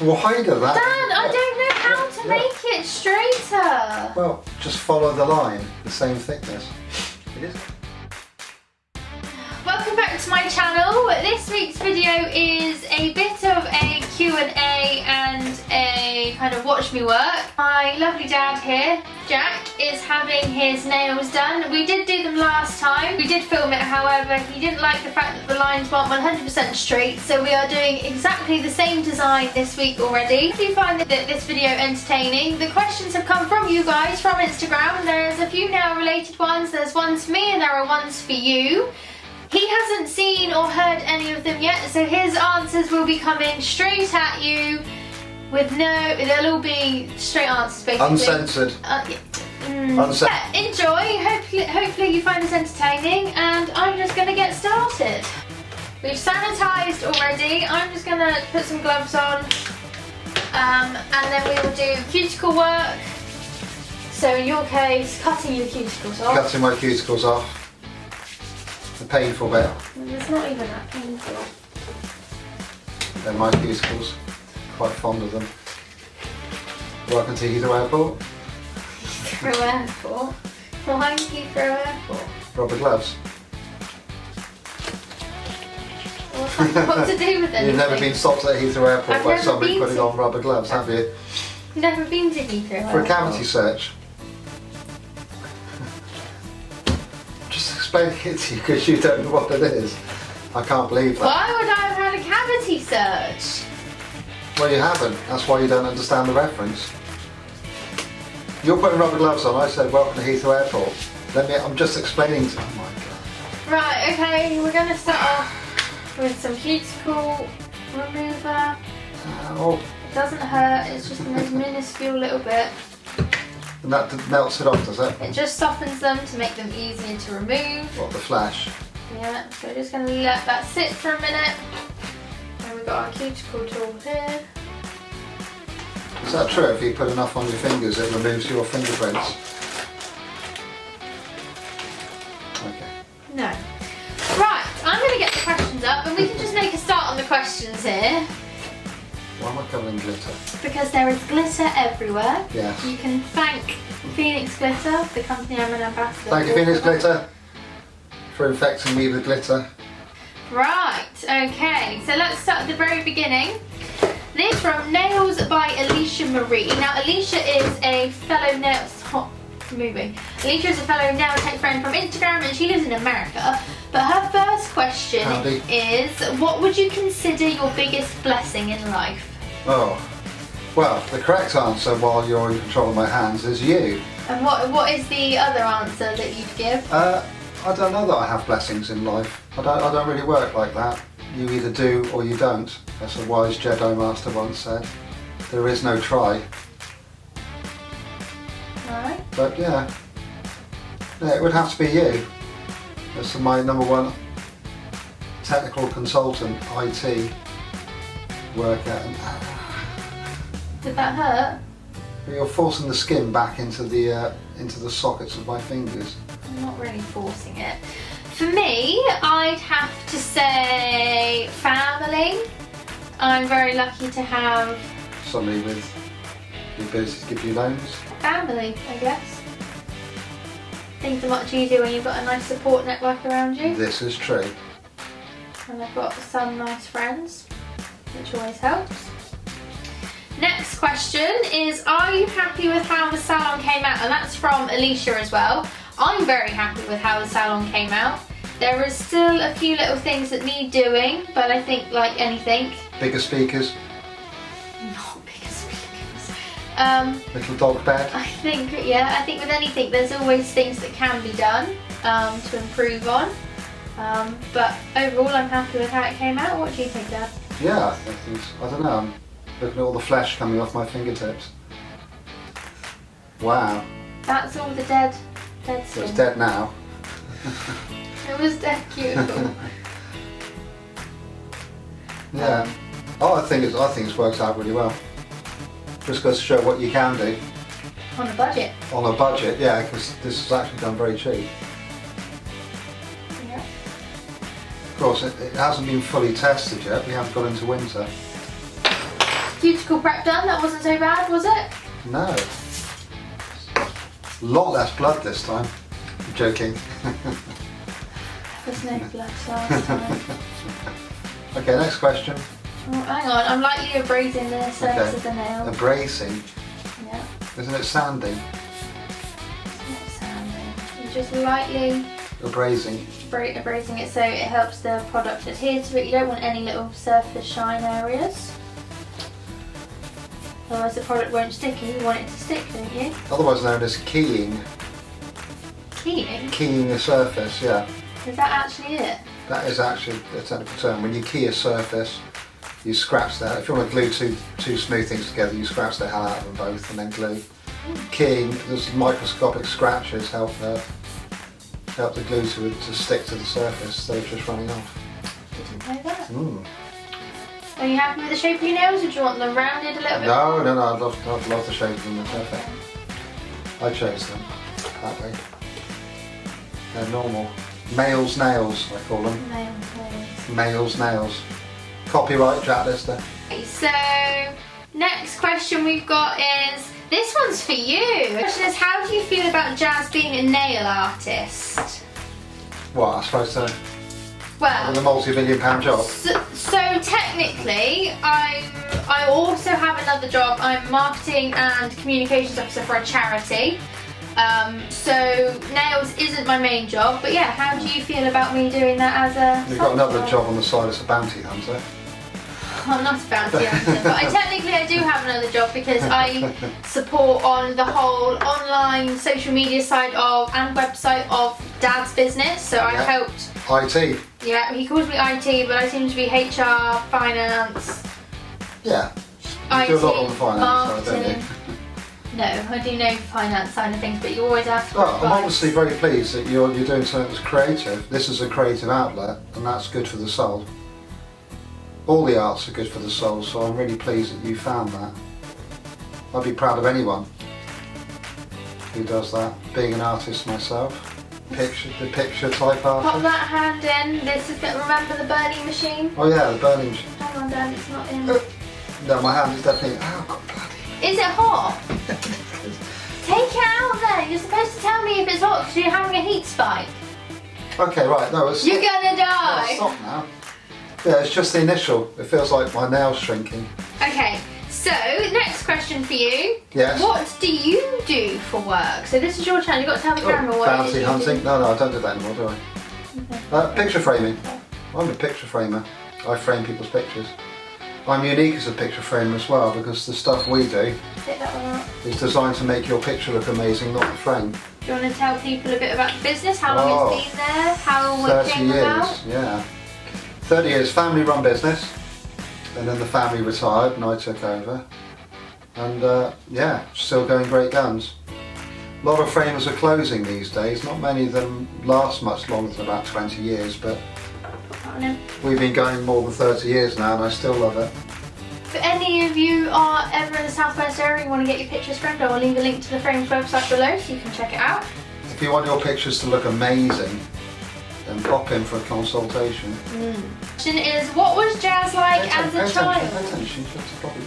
wider. That. Dad, I don't know how to make it straighter. Well, just follow the line, the same thickness. It is. Welcome back to my channel. This week's video is a bit of a Q&A and a kind of watch me work. My lovely dad here, Jack, is having his nails done. We did do them last time. We did film it, however, he didn't like the fact that the lines weren't 100% straight, so we are doing exactly the same design this week already. If you find this video entertaining, the questions have come from you guys from Instagram. There's a few nail related ones. There's ones for me and there are ones for you. He hasn't seen or heard any of them yet, so his answers will be coming straight at you with they'll all be straight answers basically. Uncensored. Uncensored. Yeah, enjoy, hopefully you find this entertaining, and I'm just going to get started. We've sanitised already. I'm just going to put some gloves on, and then we will do cuticle work. So in your case, cutting your cuticles off. Cutting my cuticles off. The painful bit. It's not even that painful. They're my cuticles. Quite fond of them. Welcome to Heathrow Airport. Heathrow Airport? Why Heathrow Airport? Rubber gloves. What's that got to do with anything? You've never been stopped at Heathrow Airport I've by never somebody been putting on rubber gloves, have you? Never been to Heathrow For a Airport. cavity search. Just explaining it to you because you don't know what it is. I can't believe that. Why would I have had a cavity search? Well, you haven't. That's why you don't understand the reference. You're putting rubber gloves on. I said, welcome to Heathrow Airport. I'm just explaining to you. Oh my God. Right, okay, we're going to start off with some cuticle remover. Oh, It doesn't hurt, it's just a minuscule little bit. and that melts it off, does it? It just softens them to make them easier to remove. What, the flash? Yeah, so we're just going to let that sit for a minute. And we've got our cuticle tool here. Is that true? If you put enough on your fingers, it removes your fingerprints? Okay. No. Right, I'm going to get the questions up and we can just make a start on the questions here. Why am I covered in glitter? Because there is glitter everywhere. Yes. You can thank Phoenix Glitter, the company I'm an ambassador Thank you, for. Phoenix Glitter, for infecting me with glitter. Right, okay, so let's start at the very beginning. This from Nails by Alicia Marie. Now Alicia is a fellow nail... Stop moving. Alicia is a fellow nail tech friend from Instagram and she lives in America. But her first question is, what would you consider your biggest blessing in life? Oh, well, the correct answer while you're in control of my hands is you. And what is the other answer that you'd give? I don't know that I have blessings in life. I don't really work like that. You either do or you don't. As a wise Jedi Master once said. There is no try. Right. But yeah, it would have to be you. That's my #1 technical consultant, IT worker. Did that hurt? But you're forcing the skin back into the sockets of my fingers. I'm not really forcing it. For me, I'd have to say family. I'm very lucky to have Somebody with the ability to give you loans. family, I guess. Things are much easier when you've got a nice support network around you. This is true. And I've got some nice friends, which always helps. Next question is, are you happy with how the salon came out? And that's from Alicia as well. I'm very happy with how the salon came out. There is still a few little things that need doing, but I think like anything. Bigger speakers. Not bigger speakers. Little dog bed. I think with anything there's always things that can be done to improve on. But overall I'm happy with how it came out. What do you think, Dad? Yeah, I don't know. I'm looking at all the flesh coming off my fingertips. Wow. That's all the dead skin. It's dead now. It was dead cuticle. Yeah. Oh, I think it's worked out really well. Just goes to show what you can do. On a budget. On a budget, yeah, because this is actually done very cheap. Yeah. Of course, it hasn't been fully tested yet. We haven't got into winter. cuticle prep done. That wasn't so bad, was it? No. A lot less blood this time. I'm joking. There's no blood last time. Okay, next question. Oh, hang on, I'm lightly abrasing the surface of the nail. Abrasing? Yeah. Isn't it sanding? It's not sanding. You're just lightly Abrasing. abrasing it so it helps the product adhere to it. You don't want any little surface shine areas. Otherwise the product won't stick and you want it to stick, don't you? Otherwise known as keying. Keying? Keying a surface, yeah. Is that actually it? That is actually a technical term. When you key a surface, you scratch that. If you want to glue two smooth things together, you scratch the hell out of them both and then glue. Keying, there's microscopic scratches help the glue to stick to the surface instead of just running off. Didn't know that. Mm. Are you happy with the shape of your nails or do you want them rounded a little bit? No, I'd love the shape of them. They're perfect. I chose them that way. They're normal. Male's nails, I call them. Male's nails. Copyright, Jack Lister. Okay, so next question we've got is, this one's for you. The question is, how do you feel about Jazz being a nail artist? What, I suppose so? Well, With a multi-million-pound job? So technically, I also have another job. I'm marketing and communications officer for a charity. So nails isn't my main job, but yeah, how do you feel about me doing that as a You've got another job on the side as a bounty hunter. I'm not a bounty hunter, but I do have another job because I support on the whole online social media side of and website of Dad's business. So I helped. IT. Yeah, he calls me IT, but I seem to be HR, finance. Yeah. You IT, do a lot on the finance side, don't marketing. you? No, I do know finance side of things, but you always ask for Well, I'm advice. obviously very pleased that you're doing something that's creative. This is a creative outlet, and that's good for the soul. All the arts are good for the soul, so I'm really pleased that you found that. I'd be proud of anyone who does that. Being an artist myself, the picture type Pop artist. that hand in. This is good. Remember the burning machine? Oh yeah, the burning machine. Hang on, Dad, it's not in. No, my hand is definitely. Oh, God, bloody. Is it hot? Take it out then. You're supposed to tell me if it's hot because you're having a heat spike. Okay, right. No, it's. You're gonna die. Oh, stop now. Yeah, it's just the initial. It feels like my nail's shrinking. Okay, so next question for you. Yes. What do you do for work? So this is your channel. You've got to tell the camera what it is Bounty you hunting? do. No, I don't do that anymore, do I? Picture framing. I'm a picture framer. I frame people's pictures. I'm unique as a picture framer as well because the stuff we do Take that one out. is designed to make your picture look amazing, not the frame. Do you want to tell people a bit about the business? How long it's been there? How it 30 came years, about? yeah. 30 years, family run business, and then the family retired and I took over. And yeah, still going great guns. A lot of framers are closing these days, not many of them last much longer than about 20 years, but I don't know. we've been going more than 30 years now and I still love it. If any of you are ever in the southwest area and want to get your pictures framed, I will leave a link to the Frames website below so you can check it out. If you want your pictures to look amazing, then pop in for a consultation. Question is, what was Jazz like as a child? Pay attention, that's a proper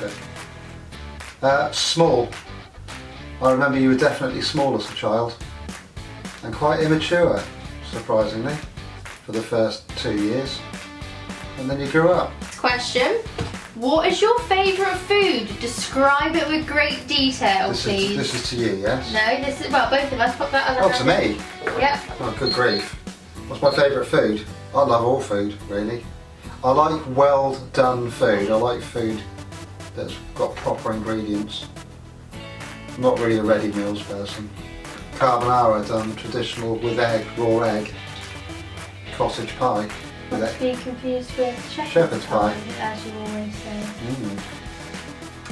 bit. Small. I remember you were definitely small as a child and quite immature, surprisingly, for the first 2 years. And then you grew up. Question. What is your favourite food? Describe it with great detail, please. This is to you, yes? No, this is, well, both of us. Pop that other Oh, hand to in. me? Yep. Oh, good grief. What's my favourite food? I love all food, really. I like well done food. I like food that's got proper ingredients. I'm not really a ready meals person. Carbonara done traditional with egg, raw egg. Cottage pie. With Not to egg. be confused with Shepherd's pie. as you always say.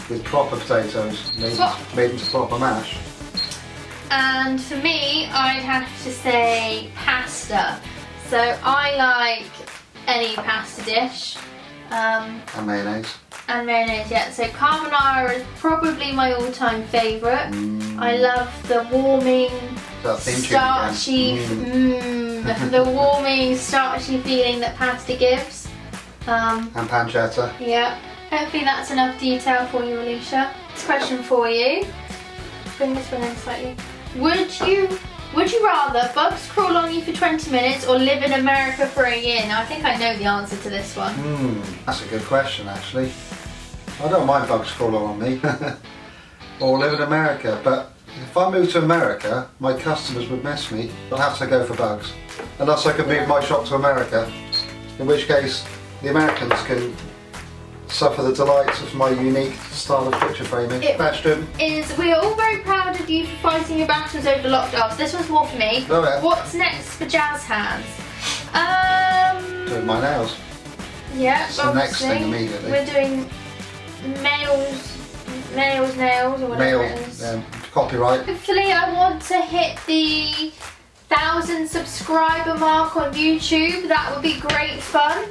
With proper potatoes, Swap. made into proper mash. And for me, I'd have to say pasta. So I like any pasta dish. And mayonnaise. And mayonnaise, yeah. So carbonara is probably my all-time favourite. I love the warming, That theme tune starchy, the warming, starchy feeling that pasta gives. And pancetta. Yeah. Hopefully that's enough detail for you, Alicia. This question for you. Bring this one in slightly. Would you rather bugs crawl on you for 20 minutes or live in America for a year? Now I think I know the answer to this one. That's a good question actually. I don't mind bugs crawling on me. Or live in America, but if I moved to America, my customers would miss me. I'd have to go for bugs. Unless I could move my shop to America, in which case the Americans can suffer the delights of my unique style of picture framing. Question is, we are all very proud of you for fighting your battles over lockdowns. This one's more for me. Go ahead. What's next for Jazz Hands? Doing my nails. Yeah, It's the next thing immediately. We're doing nails or whatever it is. Copyright. Hopefully I want to hit the 1,000 subscriber mark on YouTube. That would be great fun.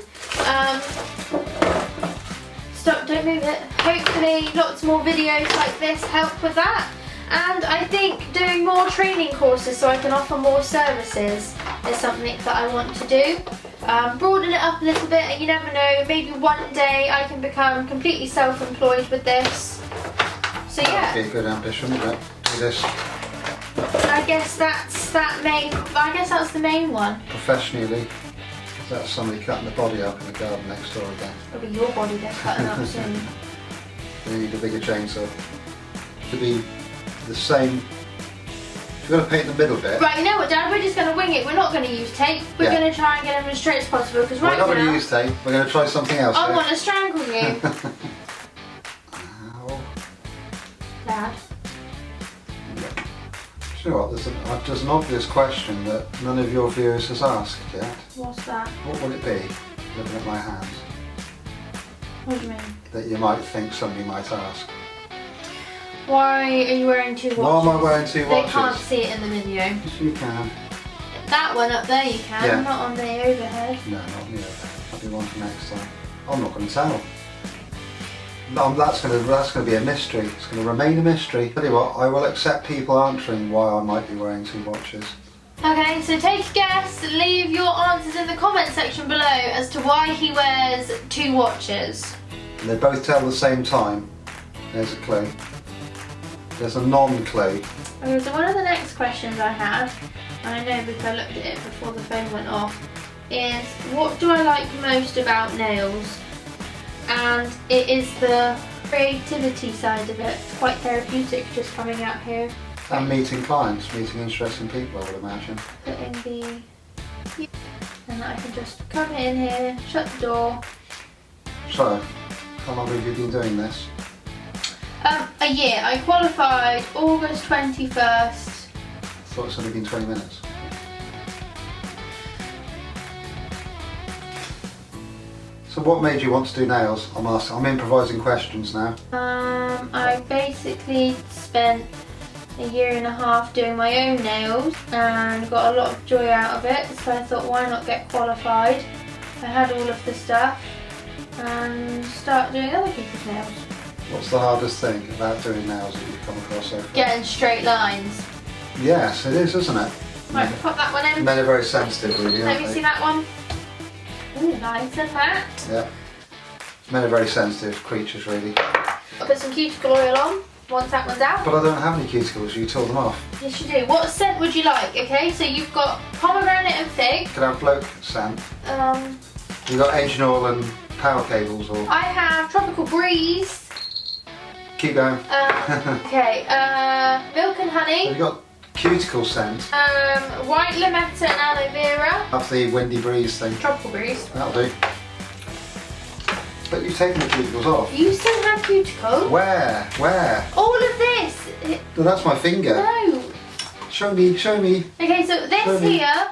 Stop, don't move it. Hopefully lots more videos like this help with that. And I think doing more training courses so I can offer more services is something that I want to do. Broaden it up a little bit, and you never know, maybe one day I can become completely self-employed with this. So yeah. That'd be a good ambition, wouldn't it? Do this I guess that's the main one. professionally. That's somebody cutting the body up in the garden next door again. It'll be your body they're cutting up soon. They need a bigger chainsaw. To be the same. If you're going to paint the middle bit. Right, you know what, Dad? We're just going to wing it. We're not going to use tape. We're going to try and get them as straight as possible. Because right We're not now, going to use tape. We're going to try something else. I want to strangle you, Ow. Dad. Do you know what? There's an obvious question that none of your viewers has asked yet. What's that? What would it be, looking at my hands, What do you mean? that you might think somebody might ask? Why are you wearing two watches? Why am I wearing two watches? They can't see it in the video. Yes, you can. That one up there you can, Yeah. not on the overhead. No, not me. I'll do one for next time. I'm not going to tell. No, that's going to be a mystery. It's going to remain a mystery. Tell you what, I will accept people answering why I might be wearing two watches. Okay, so take a guess, leave your answers in the comment section below as to why he wears two watches. And they both tell the same time. There's a clue. There's a non-clue. Okay, so one of the next questions I had, and I know because I looked at it before the phone went off, is what do I like most about nails? And it is the creativity side of it. It's quite therapeutic just coming out here. And meeting clients, meeting interesting people, I would imagine. Putting the... and I can just come in here, shut the door. So, how long have you been doing this? A year. I qualified August 21st. I thought it's only been 20 minutes. So what made you want to do nails? I'm improvising questions now. I basically spent a year and a half doing my own nails and got a lot of joy out of it, so I thought why not get qualified. I had all of the stuff and start doing other people's nails. What's the hardest thing about doing nails that you've come across so far? Getting straight lines. Yes, it is, isn't it? Right, pop that one in. Men are very sensitive, really, Let aren't me they? see that one. Ooh, nice and fat. Yeah. Men are very sensitive creatures, really. I'll put some cuticle oil on once that one's out. But I don't have any cuticles, you tore them off. Yes, you do. What scent would you like? Okay, so you've got pomegranate and fig. Could I have bloke scent? Um, You've got engine oil and power cables, or... I have tropical breeze. Keep going. Okay, milk and honey. You've got cuticle scent. White limetta and aloe vera. That's the windy breeze thing. Tropical breeze. That'll do. But you've taken the cuticles off. You still have cuticle? Where? Where? All of this. No, that's my finger. No. Show me, show me. Okay, so this Show me. here,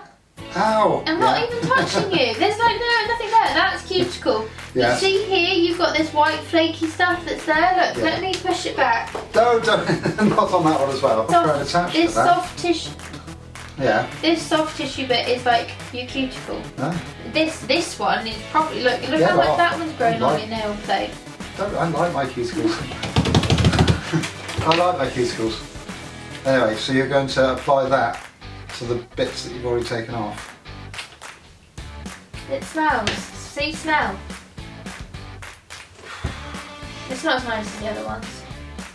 Ow! I'm not even touching you. There's like nothing there. That's cuticle. Yeah. You see here, you've got this white flaky stuff that's there. Look, Yeah. let me push it back. Don't, not on that one as well. I'm trying to attach to This that. soft tissue. Yeah. This soft tissue bit is like your cuticle. No? This one is probably look Yeah, how much but that one's grown on like- your nail plate. I like my cuticles. I like my cuticles. Anyway, so you're going to apply that to the bits that you've already taken off. It smells. See, smell. it's not as nice as the other ones.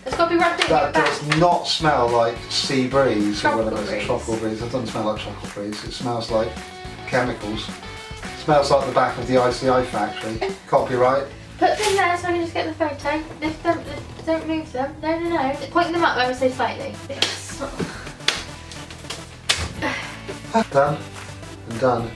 It's got to be wrapped in That your back. does not smell like sea breeze or Tropical whatever it's breeze. tropical breeze. It doesn't smell like tropical breeze. It smells like chemicals. It smells like the back of the ICI factory. Copyright. Put them there so I can just get the photo. Lift them, don't move them. No, no, no. Point them up ever so slightly. Yes. Done and done.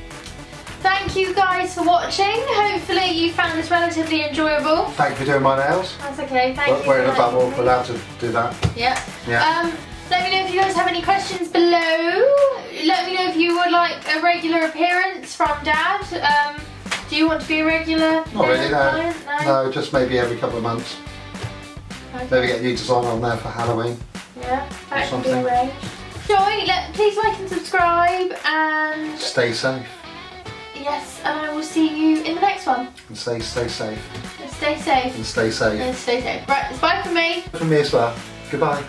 Thank you guys for watching. Hopefully you found this relatively enjoyable. Thank you for doing my nails. That's okay, thank you. We're in for a bubble. letting We're me. allowed to do that. Yeah. Yeah. Let me know if you guys have any questions below. Let me know if you would like a regular appearance from Dad. Do you want to be a regular? Not really, no. client? No, just maybe every couple of months. Okay. Maybe get a new design on there for Halloween. Yeah, that can be something. arranged. Please like and subscribe, and Stay safe yes, and I will see you in the next one. and stay safe Stay safe. and stay safe. Stay safe. Right, it's bye from me. From me as well. Goodbye.